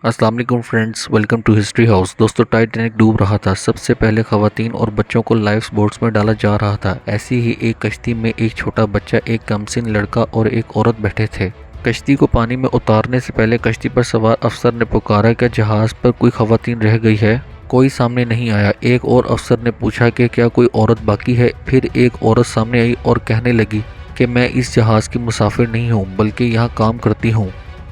السلام علیکم friends, welcome to history house. دوستو، ٹائٹینک ڈوب رہا تھا۔ سب سے پہلے خواتین اور بچوں کو لائف بوٹس میں ڈالا جا رہا تھا۔ ایسی ہی ایک کشتی میں ایک چھوٹا بچہ، ایک کمسن لڑکا اور ایک عورت بیٹھے تھے۔ کشتی کو پانی میں اتارنے سے پہلے کشتی پر سوار افسر نے پکارا کہ جہاز پر کوئی خواتین رہ گئی ہے۔ کوئی سامنے نہیں آیا۔ ایک اور افسر نے پوچھا کہ کیا کوئی عورت باقی ہے۔ پھر ایک عورت سامنے آئی اور کہنے لگی کہ میں اس جہاز کی مسافر نہیں ہوں بلکہ یہاں کام کرتی ہوں۔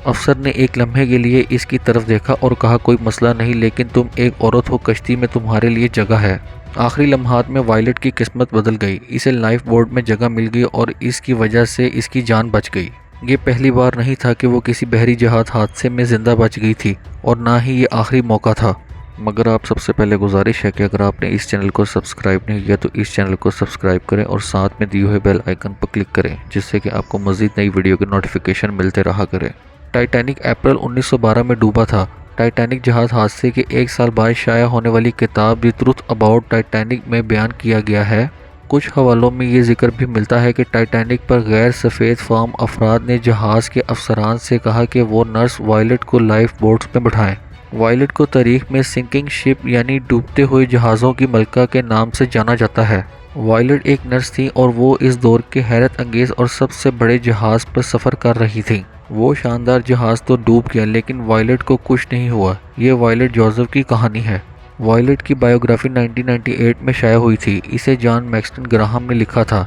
افسر نے ایک لمحے کے لیے اس کی طرف دیکھا اور کہا کوئی مسئلہ نہیں، لیکن تم ایک عورت ہو، کشتی میں تمہارے لیے جگہ ہے۔ آخری لمحات میں وائلٹ کی قسمت بدل گئی۔ اسے لائف بورڈ میں جگہ مل گئی اور اس کی وجہ سے اس کی جان بچ گئی۔ یہ پہلی بار نہیں تھا کہ وہ کسی بحری جہاز حادثے میں زندہ بچ گئی تھی، اور نہ ہی یہ آخری موقع تھا۔ مگر آپ سب سے پہلے گزارش ہے کہ اگر آپ نے اس چینل کو سبسکرائب نہیں کیا تو اس چینل کو سبسکرائب کریں اور ساتھ میں دیے ہوئے بیل آئیکن پر کلک کریں، جس سے کہ آپ کو مزید نئی ویڈیو کے نوٹیفیکیشن ملتے رہا کریں۔ ٹائٹینک اپریل 1912 میں ڈوبا تھا۔ ٹائٹینک جہاز حادثے کے ایک سال بعد شائع ہونے والی کتاب دی ٹروتھ اباؤٹ ٹائٹینک میں بیان کیا گیا ہے۔ کچھ حوالوں میں یہ ذکر بھی ملتا ہے کہ ٹائٹینک پر غیر سفید فام افراد نے جہاز کے افسران سے کہا کہ وہ نرس وائلٹ کو لائف بوٹس میں بٹھائیں۔ وائلٹ کو تاریخ میں سنکنگ شپ یعنی ڈوبتے ہوئے جہازوں کی ملکہ کے نام سے جانا جاتا ہے۔ وائلٹ ایک نرس تھی اور وہ اس دور کے حیرت انگیز اور سب سے بڑے جہاز پر سفر کر رہی تھی۔ وہ شاندار جہاز تو ڈوب گیا لیکن وائلٹ کو کچھ نہیں ہوا۔ یہ وائلٹ جوزف کی کہانی ہے۔ وائلٹ کی بائیوگرافی 1998 میں شائع ہوئی تھی۔ اسے جان میکسٹن گراہم نے لکھا تھا۔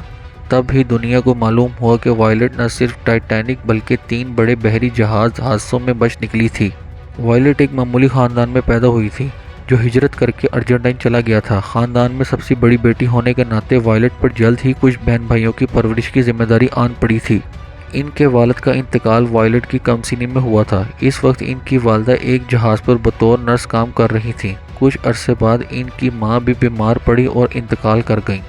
تب ہی دنیا کو معلوم ہوا کہ وائلٹ نہ صرف ٹائٹینک بلکہ 3 بڑے بحری جہاز حادثوں میں بچ نکلی تھی۔ وائلٹ ایک معمولی خاندان میں پیدا ہوئی تھی جو ہجرت کر کے ارجنٹائن چلا گیا تھا۔ خاندان میں سب سے بڑی بیٹی ہونے کے ناطے وائلٹ پر جلد ہی کچھ بہن بھائیوں کی پرورش کی ذمہ داری آن پڑی تھی۔ ان کے والد کا انتقال وائلٹ کی کم سنی میں ہوا تھا۔ اس وقت ان کی والدہ ایک جہاز پر بطور نرس کام کر رہی تھیں۔ کچھ عرصے بعد ان کی ماں بھی بیمار پڑی اور انتقال کر گئیں۔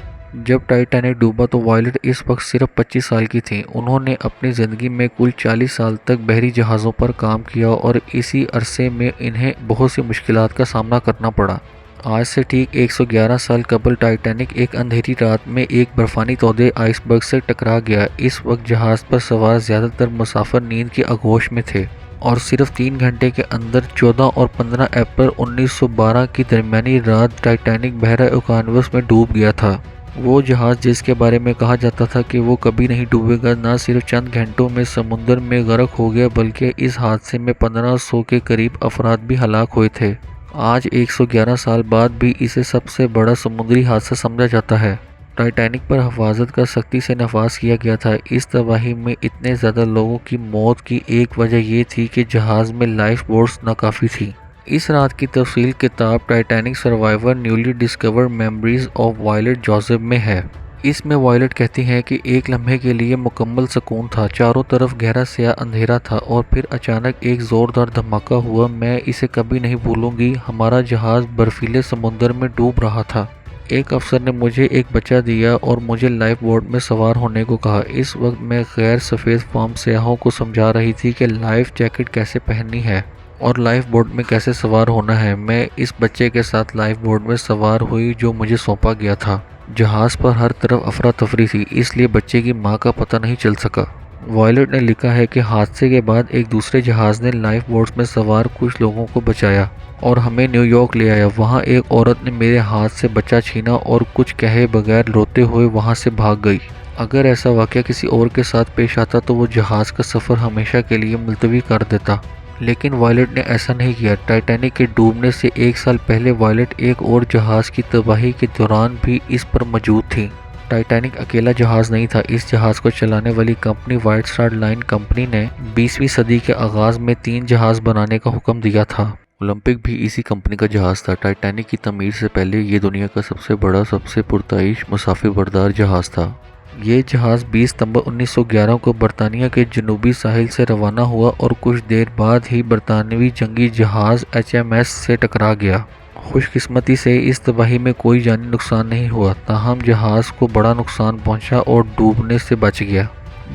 جب ٹائٹینک ڈوبا تو وائلٹ اس وقت صرف 25 سال کی تھیں۔ انہوں نے اپنی زندگی میں کل 40 سال تک بحری جہازوں پر کام کیا اور اسی عرصے میں انہیں بہت سی مشکلات کا سامنا کرنا پڑا۔ آج سے ٹھیک 111 سال قبل ٹائٹینک ایک اندھیری رات میں ایک برفانی تودے آئس برگ سے ٹکرا گیا۔ اس وقت جہاز پر سوار زیادہ تر مسافر نیند کی آغوش میں تھے اور صرف 3 گھنٹے کے اندر 14 اور 15 اپریل 1912 کی درمیانی رات ٹائٹینک بحیرہ اوقیانوس میں ڈوب گیا تھا۔ وہ جہاز جس کے بارے میں کہا جاتا تھا کہ وہ کبھی نہیں ڈوبے گا، نہ صرف چند گھنٹوں میں سمندر میں غرق ہو گیا بلکہ اس حادثے میں 1500 کے قریب افراد بھی ہلاک ہوئے تھے۔ آج 111 سال بعد بھی اسے سب سے بڑا سمندری حادثہ سمجھا جاتا ہے۔ ٹائٹینک پر حفاظت کا سختی سے نفاذ کیا گیا تھا۔ اس تباہی میں اتنے زیادہ لوگوں کی موت کی ایک وجہ یہ تھی کہ جہاز میں لائف بوٹس ناکافی تھی۔ اس رات کی تفصیل کتاب Titanic survivor newly discovered memories of Violet Joseph میں ہے۔ اس میں وائلٹ کہتی ہیں کہ ایک لمحے کے لیے مکمل سکون تھا، چاروں طرف گہرا سیاہ اندھیرا تھا اور پھر اچانک ایک زوردار دھماکہ ہوا۔ میں اسے کبھی نہیں بھولوں گی۔ ہمارا جہاز برفیلے سمندر میں ڈوب رہا تھا۔ ایک افسر نے مجھے ایک بچہ دیا اور مجھے لائف بوٹ میں سوار ہونے کو کہا۔ اس وقت میں غیر سفید فام سیاحوں کو سمجھا رہی تھی کہ لائف جیکٹ کیسے پہننی ہے اور لائف بوٹ میں کیسے سوار ہونا ہے۔ میں اس بچے کے ساتھ لائف بوٹ میں سوار ہوئی جو مجھے سونپا گیا تھا۔ جہاز پر ہر طرف افراتفری تھی، اس لیے بچے کی ماں کا پتہ نہیں چل سکا۔ وائلٹ نے لکھا ہے کہ حادثے کے بعد ایک دوسرے جہاز نے لائف بوٹس میں سوار کچھ لوگوں کو بچایا اور ہمیں نیو یارک لے آیا۔ وہاں ایک عورت نے میرے ہاتھ سے بچہ چھینا اور کچھ کہے بغیر روتے ہوئے وہاں سے بھاگ گئی۔ اگر ایسا واقعہ کسی اور کے ساتھ پیش آتا تو وہ جہاز کا سفر ہمیشہ کے لیے ملتوی کر دیتا، لیکن وائلٹ نے ایسا نہیں کیا۔ ٹائٹینک کے ڈوبنے سے 1 سال پہلے وائلٹ ایک اور جہاز کی تباہی کے دوران بھی اس پر موجود تھی۔ ٹائٹینک اکیلا جہاز نہیں تھا۔ اس جہاز کو چلانے والی company white star line company نے 20ویں صدی کے آغاز میں 3 جہاز بنانے کا حکم دیا تھا۔ اولمپک بھی اسی کمپنی کا جہاز تھا۔ ٹائٹینک کی تعمیر سے پہلے یہ دنیا کا سب سے بڑا، سب سے پرتعیش مسافر بردار جہاز تھا۔ یہ جہاز 20 ستمبر 1911 کو برطانیہ کے جنوبی ساحل سے روانہ ہوا اور کچھ دیر بعد ہی برطانوی جنگی جہاز HMS سے ٹکرا گیا۔ خوش قسمتی سے اس تباہی میں کوئی جانی نقصان نہیں ہوا، تاہم جہاز کو بڑا نقصان پہنچا اور ڈوبنے سے بچ گیا۔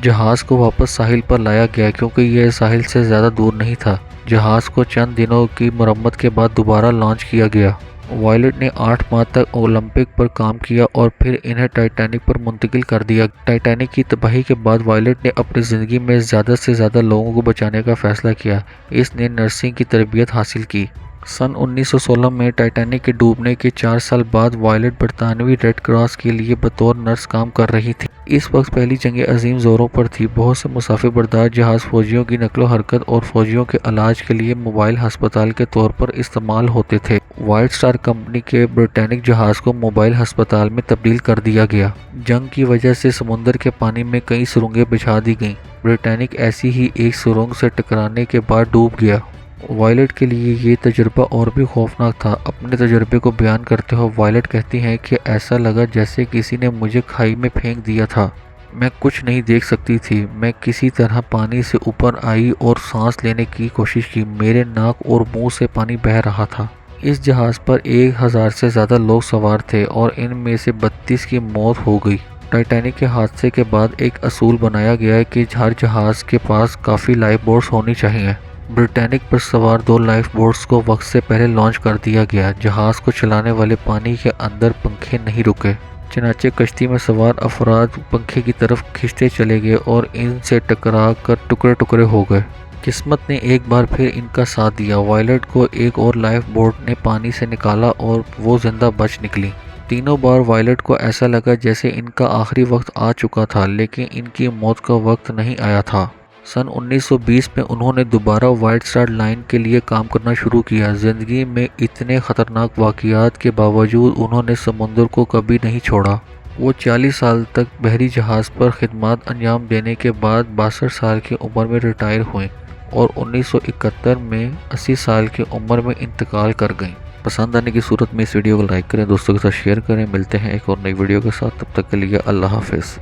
جہاز کو واپس ساحل پر لایا گیا کیونکہ یہ ساحل سے زیادہ دور نہیں تھا۔ جہاز کو چند دنوں کی مرمت کے بعد دوبارہ لانچ کیا گیا وائلٹ نے 8 ماہ تک اولمپک پر کام کیا اور پھر انہیں ٹائٹینک پر منتقل کر دیا۔ ٹائٹینک کی تباہی کے بعد وائلٹ نے اپنی زندگی میں زیادہ سے زیادہ لوگوں کو بچانے کا فیصلہ کیا۔ اس نے نرسنگ کی تربیت حاصل کی۔ سن 1916 میں ٹائٹینک کے ڈوبنے کے 4 سال بعد وائلٹ برطانوی ریڈ کراس کے لیے بطور نرس کام کر رہی تھی۔ اس وقت پہلی جنگ عظیم زوروں پر تھی۔ بہت سے مسافر بردار جہاز فوجیوں کی نقل و حرکت اور فوجیوں کے علاج کے لیے موبائل ہسپتال کے طور پر استعمال ہوتے تھے۔ وائٹ سٹار کمپنی کے برٹینک جہاز کو موبائل ہسپتال میں تبدیل کر دیا گیا۔ جنگ کی وجہ سے سمندر کے پانی میں کئی سرنگیں بچھا دی گئیں۔ برٹینک ایسی ہی ایک سرنگ سے ٹکرانے کے بعد ڈوب گیا۔ وائلٹ کے لیے یہ تجربہ اور بھی خوفناک تھا۔ اپنے تجربے کو بیان کرتے ہوئے وائلٹ کہتی ہیں کہ ایسا لگا جیسے کسی نے مجھے کھائی میں پھینک دیا تھا۔ میں کچھ نہیں دیکھ سکتی تھی۔ میں کسی طرح پانی سے اوپر آئی اور سانس لینے کی کوشش کی۔ میرے ناک اور منہ سے پانی بہہ رہا تھا۔ اس جہاز پر 1000 سے زیادہ لوگ سوار تھے اور ان میں سے 32 کی موت ہو گئی۔ ٹائٹینک کے حادثے کے بعد ایک اصول بنایا گیا کہ ہر جہاز کے پاس کافی لائف بوٹس ہونی چاہیے۔ برٹینک پر سوار 2 لائف بوٹس کو وقت سے پہلے لانچ کر دیا گیا۔ جہاز کو چلانے والے پانی کے اندر پنکھے نہیں رکے، چنانچہ کشتی میں سوار افراد پنکھے کی طرف کھنچتے چلے گئے اور ان سے ٹکرا کر ٹکڑے ٹکڑے ہو گئے۔ قسمت نے ایک بار پھر ان کا ساتھ دیا۔ وائلٹ کو ایک اور لائف بوٹ نے پانی سے نکالا اور وہ زندہ بچ نکلی۔ تینوں بار وائلٹ کو ایسا لگا جیسے ان کا آخری وقت آ چکا تھا، لیکن ان کی موت کا وقت نہیں آیا تھا۔ سن 1920 میں انہوں نے دوبارہ وائٹ سٹار لائن کے لیے کام کرنا شروع کیا۔ زندگی میں اتنے خطرناک واقعات کے باوجود انہوں نے سمندر کو کبھی نہیں چھوڑا۔ وہ 40 سال تک بحری جہاز پر خدمات انجام دینے کے بعد 62 سال کی عمر میں ریٹائر ہوئیں اور 1971 میں 80 سال کی عمر میں انتقال کر گئیں۔ پسند آنے کی صورت میں اس ویڈیو کو لائک کریں، دوستوں کے ساتھ شیئر کریں۔ ملتے ہیں ایک اور نئی ویڈیو کے ساتھ، تب تک کے لیے اللہ حافظ۔